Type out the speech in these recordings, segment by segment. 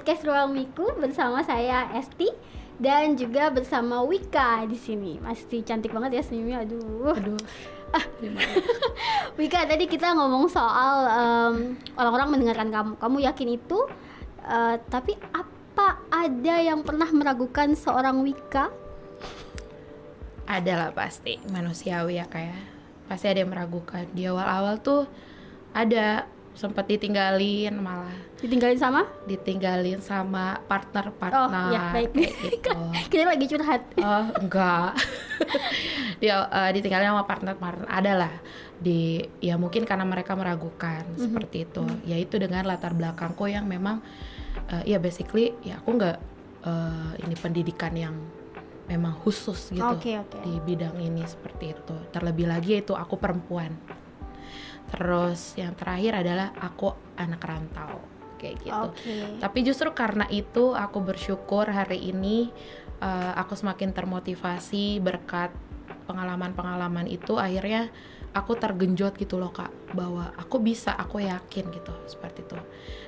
podcast Ruang Miku bersama saya Esti dan juga bersama Wika di sini. Masih cantik banget ya senyumnya, aduh. Wika, tadi kita ngomong soal orang-orang mendengarkan kamu yakin itu, tapi apa ada yang pernah meragukan seorang Wika? Ada lah pasti, manusiawi ya kayak pasti ada yang meragukan. Di awal-awal tuh ada sempat ditinggalin sama partner-partner. Oh ya, baik. Kayak gitu. Kita lagi curhat. Oh enggak. Dia ditinggalin sama partner-partner, adalah ya mungkin karena mereka meragukan seperti itu. Yaitu dengan latar belakangku yang memang ya basically ya aku nggak ini pendidikan yang memang khusus gitu. Okay. Di bidang ini seperti itu. Terlebih lagi itu aku perempuan. Terus yang terakhir adalah aku anak rantau kayak gitu. Tapi justru karena itu aku bersyukur hari ini aku semakin termotivasi berkat pengalaman-pengalaman itu. Akhirnya aku tergenjot gitu loh Kak, bahwa aku bisa, aku yakin gitu seperti itu.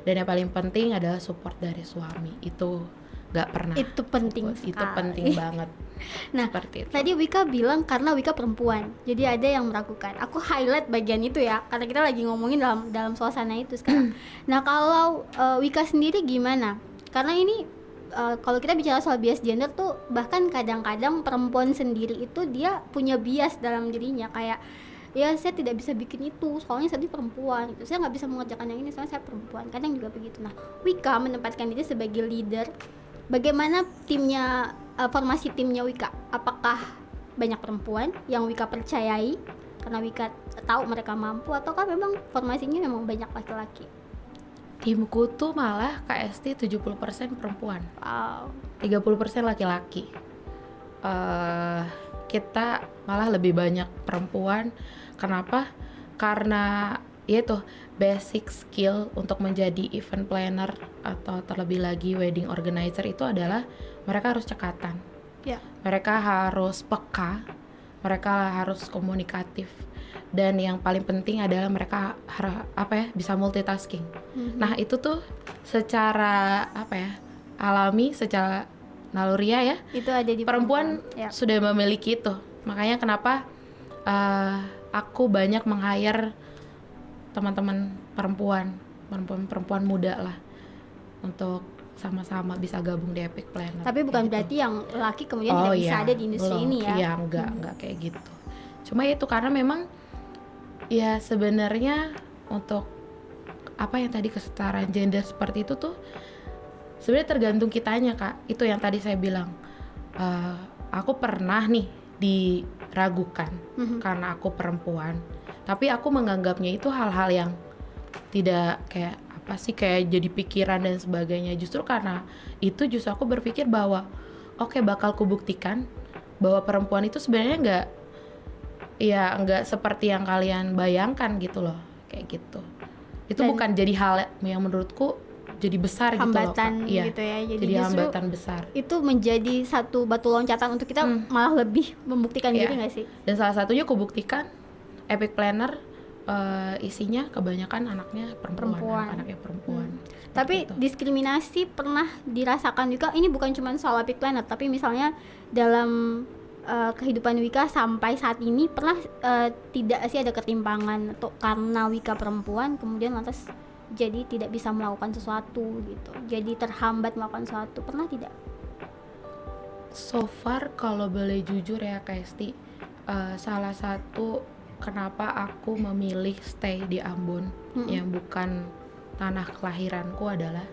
Dan yang paling penting adalah support dari suami. Itu gak pernah. Itu penting sekali. Itu penting banget. Nah, tadi Wika bilang karena Wika perempuan, jadi ada yang meragukan. Aku highlight bagian itu ya, karena kita lagi ngomongin dalam suasana itu sekarang. Nah, kalau Wika sendiri gimana? Karena ini kalau kita bicara soal bias gender tuh, bahkan kadang-kadang perempuan sendiri itu dia punya bias dalam dirinya, kayak ya saya tidak bisa bikin itu soalnya saya perempuan gitu. Saya nggak bisa mengerjakan yang ini soalnya saya perempuan. Kadang juga begitu. Nah, Wika menempatkan diri sebagai leader. Bagaimana timnya, formasi timnya Wika? Apakah banyak perempuan yang Wika percayai karena Wika tahu mereka mampu, ataukah memang formasinya memang banyak laki-laki? Timku tuh malah KST 70% perempuan. Wow. 30% laki-laki. Kita malah lebih banyak perempuan. Kenapa? Karena yaitu basic skill untuk menjadi event planner atau terlebih lagi wedding organizer itu adalah mereka harus cekatan. Mereka harus peka, mereka harus komunikatif, dan yang paling penting adalah mereka bisa multitasking. Nah itu tuh secara alami, secara naluriah ya, itu ada di perempuan sudah memiliki itu. Makanya kenapa aku banyak meng-hire teman-teman perempuan muda lah untuk sama-sama bisa gabung di Epic Planner. Tapi bukan gitu. Berarti yang laki kemudian tidak bisa ada di industri ini ya? Iya, enggak kayak gitu. Cuma itu karena memang ya sebenarnya untuk apa yang tadi kesetaraan gender seperti itu tuh sebenarnya tergantung kitanya Kak. Itu yang tadi saya bilang. Aku pernah nih diragukan karena aku perempuan. Tapi aku menganggapnya itu hal-hal yang tidak kayak kayak jadi pikiran dan sebagainya. Justru karena itu aku berpikir bahwa bakal kubuktikan bahwa perempuan itu sebenarnya nggak seperti yang kalian bayangkan gitu loh, kayak gitu. Itu dan bukan jadi hal yang menurutku jadi besar hambatan gitu loh, gitu ya. Jadi hambatan besar. Itu menjadi satu batu loncatan untuk kita malah lebih membuktikan diri nggak sih? Dan salah satunya kubuktikan Epic Planner isinya kebanyakan anaknya perempuan. Anaknya perempuan. Tapi gitu. Diskriminasi pernah dirasakan juga. Ini bukan cuma soal Epic Planner, tapi misalnya dalam kehidupan Wika sampai saat ini pernah tidak sih ada ketimpangan atau karena Wika perempuan kemudian lantas jadi tidak bisa melakukan sesuatu gitu, jadi terhambat melakukan sesuatu, pernah tidak? So far kalau boleh jujur ya Kesti, salah satu kenapa aku memilih stay di Ambon yang bukan tanah kelahiranku adalah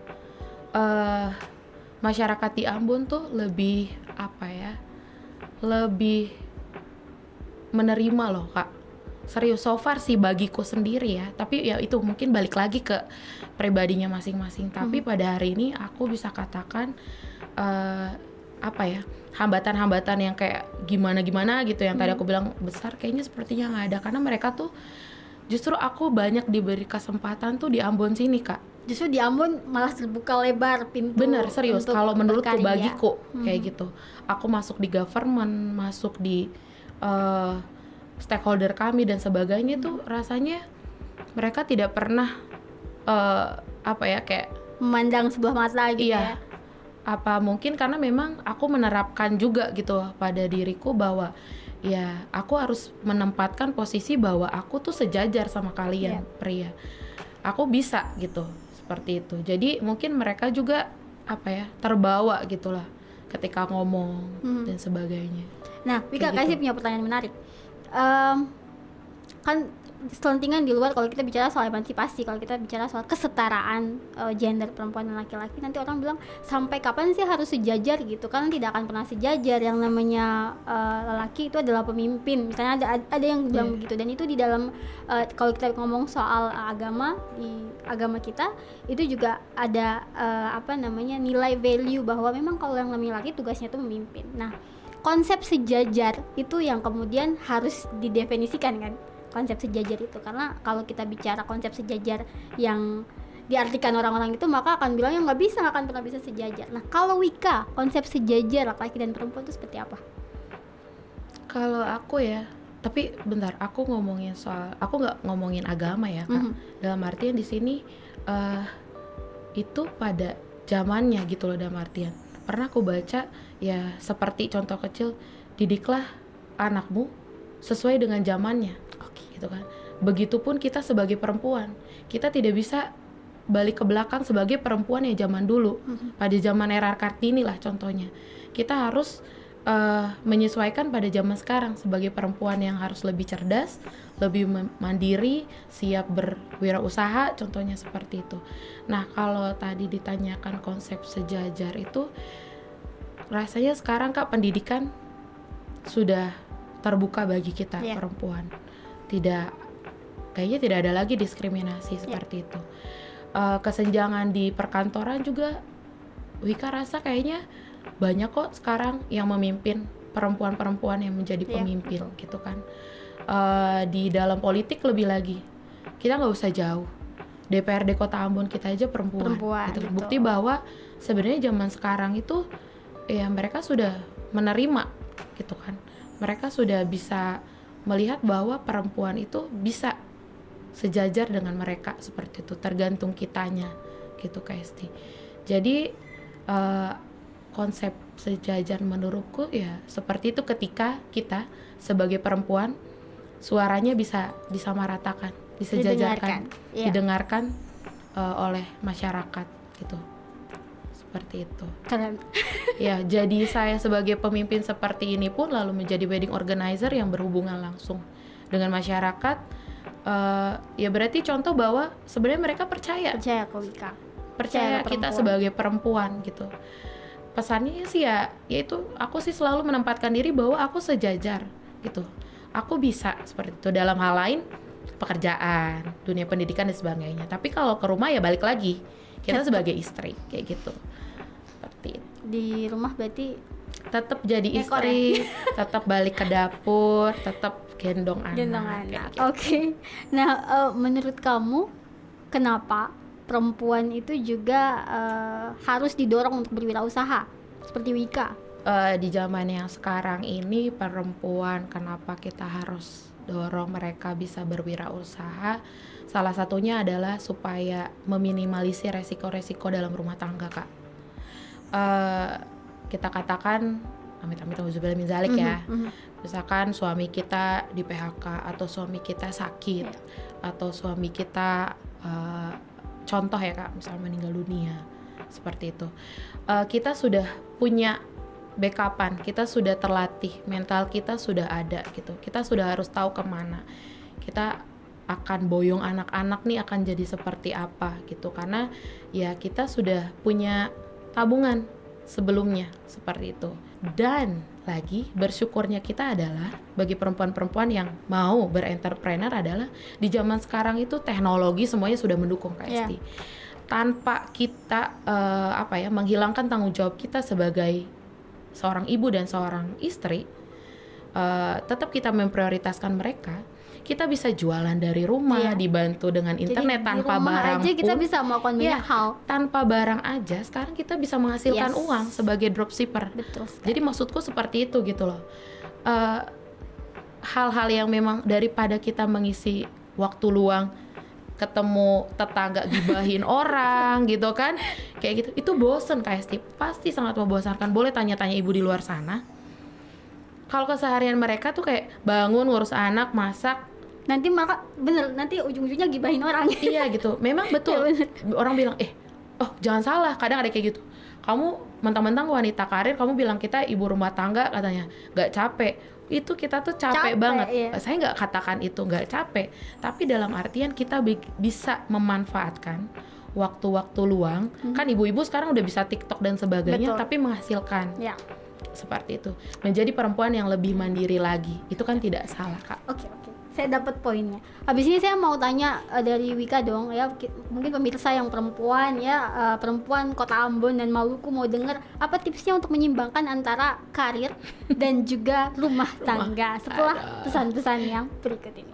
masyarakat di Ambon tuh lebih lebih menerima loh Kak. Serius, so far sih bagiku sendiri ya. Tapi ya itu mungkin balik lagi ke pribadinya masing-masing. Tapi pada hari ini aku bisa katakan hambatan-hambatan yang kayak gimana-gimana gitu yang tadi aku bilang besar, kayaknya sepertinya nggak ada. Karena mereka tuh justru aku banyak diberi kesempatan tuh di Ambon sini Kak. Justru di Ambon malah terbuka lebar pintu. Bener, serius. Kalau menurutku bagiku kayak gitu. Aku masuk di government, masuk di stakeholder kami dan sebagainya tuh rasanya mereka tidak pernah kayak memandang sebelah mata gitu Iya. ya. Apa mungkin karena memang aku menerapkan juga gitu pada diriku bahwa ya aku harus menempatkan posisi bahwa aku tuh sejajar sama kalian pria. Aku bisa gitu, seperti itu. Jadi mungkin mereka juga apa ya, terbawa gitulah ketika ngomong dan sebagainya. Nah, Wika Kayak kasih gitu. punya pertanyaan menarik. Kan selentingan di luar kalau kita bicara soal emansipasi, kalau kita bicara soal kesetaraan gender perempuan dan laki-laki, nanti orang bilang sampai kapan sih harus sejajar gitu, kan tidak akan pernah sejajar. Yang namanya lelaki itu adalah pemimpin, misalnya ada yang bilang begitu. Dan itu di dalam kalau kita ngomong soal agama, di agama kita itu juga ada apa namanya, nilai value bahwa memang kalau yang namanya laki tugasnya itu memimpin. Nah, konsep sejajar itu yang kemudian harus didefinisikan kan, konsep sejajar itu. Karena kalau kita bicara konsep sejajar yang diartikan orang-orang itu, maka akan bilangnya nggak akan pernah bisa sejajar. Nah, kalau Wika, konsep sejajar laki-laki dan perempuan itu seperti apa? Kalau aku ya, tapi bentar, aku ngomongin soal, aku nggak ngomongin agama ya Kak. Dalam artian di sini itu pada zamannya gitu loh, dalam artian pernah aku baca ya, seperti contoh kecil, didiklah anakmu sesuai dengan zamannya. Gitu kan. Begitupun kita sebagai perempuan, kita tidak bisa balik ke belakang sebagai perempuan yang zaman dulu. Pada zaman era Kartini lah contohnya, kita harus menyesuaikan pada zaman sekarang sebagai perempuan yang harus lebih cerdas, lebih mandiri, siap berwirausaha, contohnya seperti itu. Nah, kalau tadi ditanyakan konsep sejajar itu, rasanya sekarang Kak, pendidikan sudah terbuka bagi kita perempuan. Kayaknya tidak ada lagi diskriminasi seperti itu. Kesenjangan di perkantoran juga Wika rasa kayaknya banyak kok sekarang yang memimpin, perempuan-perempuan yang menjadi pemimpin gitu kan. Di dalam politik lebih lagi, kita nggak usah jauh, DPRD Kota Ambon kita aja perempuan gitu. Bukti bahwa sebenarnya zaman sekarang itu ya mereka sudah menerima gitu kan, mereka sudah bisa melihat bahwa perempuan itu bisa sejajar dengan mereka seperti itu, tergantung kitanya gitu Kak Esti. Jadi konsep sejajar menurutku ya seperti itu, ketika kita sebagai perempuan suaranya bisa disamaratakan, disejajarkan, didengarkan oleh masyarakat gitu. Seperti itu. Keren. Ya, jadi saya sebagai pemimpin seperti ini pun lalu menjadi wedding organizer yang berhubungan langsung dengan masyarakat. Ya berarti contoh bahwa sebenarnya mereka percaya ke Wika, percaya kita sebagai perempuan gitu. Pesannya sih ya, yaitu aku sih selalu menempatkan diri bahwa aku sejajar gitu. Aku bisa seperti itu dalam hal lain, pekerjaan, dunia pendidikan dan sebagainya. Tapi kalau ke rumah ya balik lagi, kita sebagai istri kayak gitu. Seperti itu. Di rumah berarti tetap jadi istri, tetap balik ke dapur, tetap gendong anak. Gitu. Oke. Nah, menurut kamu kenapa perempuan itu juga harus didorong untuk berwirausaha seperti Wika? Di zaman yang sekarang ini, perempuan kenapa kita harus dorong mereka bisa berwirausaha? Salah satunya adalah supaya meminimalisir resiko-resiko dalam rumah tangga, Kak. Kita katakan amit-amit auzubillah min zalik ya. Misalkan suami kita di PHK, atau suami kita sakit, atau suami kita contoh ya Kak, misalnya meninggal dunia, seperti itu. Kita sudah punya backupan, kita sudah terlatih, mental kita sudah ada gitu. Kita sudah harus tahu kemana kita akan boyong anak-anak nih akan jadi seperti apa gitu, karena ya kita sudah punya tabungan sebelumnya seperti itu. Dan lagi bersyukurnya kita adalah bagi perempuan-perempuan yang mau berentrepreneur adalah di zaman sekarang itu teknologi semuanya sudah mendukung Kak Esti. Tanpa kita menghilangkan tanggung jawab kita sebagai seorang ibu dan seorang istri, tetap kita memprioritaskan mereka. Kita bisa jualan dari rumah, dibantu dengan internet. Jadi, tanpa barang aja kita bisa melakukan banyak hal. Tanpa barang aja sekarang kita bisa menghasilkan uang sebagai dropshipper. Betul. Jadi maksudku seperti itu gitu loh. Hal-hal yang memang daripada kita mengisi waktu luang ketemu tetangga gibahin orang gitu kan, kayak gitu. Itu bosen Kak, pasti sangat membosankan. Boleh tanya-tanya ibu di luar sana, kalau keseharian mereka tuh kayak bangun, ngurus anak, masak, nanti maka bener, nanti ujung-ujungnya gibahin orang. iya gitu. Memang betul. Ya, orang bilang oh jangan salah, kadang ada kayak gitu, kamu mentang-mentang wanita karir, kamu bilang kita ibu rumah tangga, katanya nggak capek. Itu kita tuh capek banget. iya. Saya nggak katakan itu nggak capek, tapi dalam artian kita bisa memanfaatkan waktu-waktu luang. Kan ibu-ibu sekarang udah bisa TikTok dan sebagainya. Betul. Tapi menghasilkan. Ya. Seperti itu, menjadi perempuan yang lebih mandiri lagi. Itu kan tidak salah Kak. Oke, saya dapat poinnya. Habis ini saya mau tanya dari Wika dong ya, mungkin pemirsa yang perempuan ya, perempuan Kota Ambon dan Maluku mau dengar apa tipsnya untuk menyimbangkan antara karir dan juga rumah tangga setelah pesan-pesan yang berikut ini.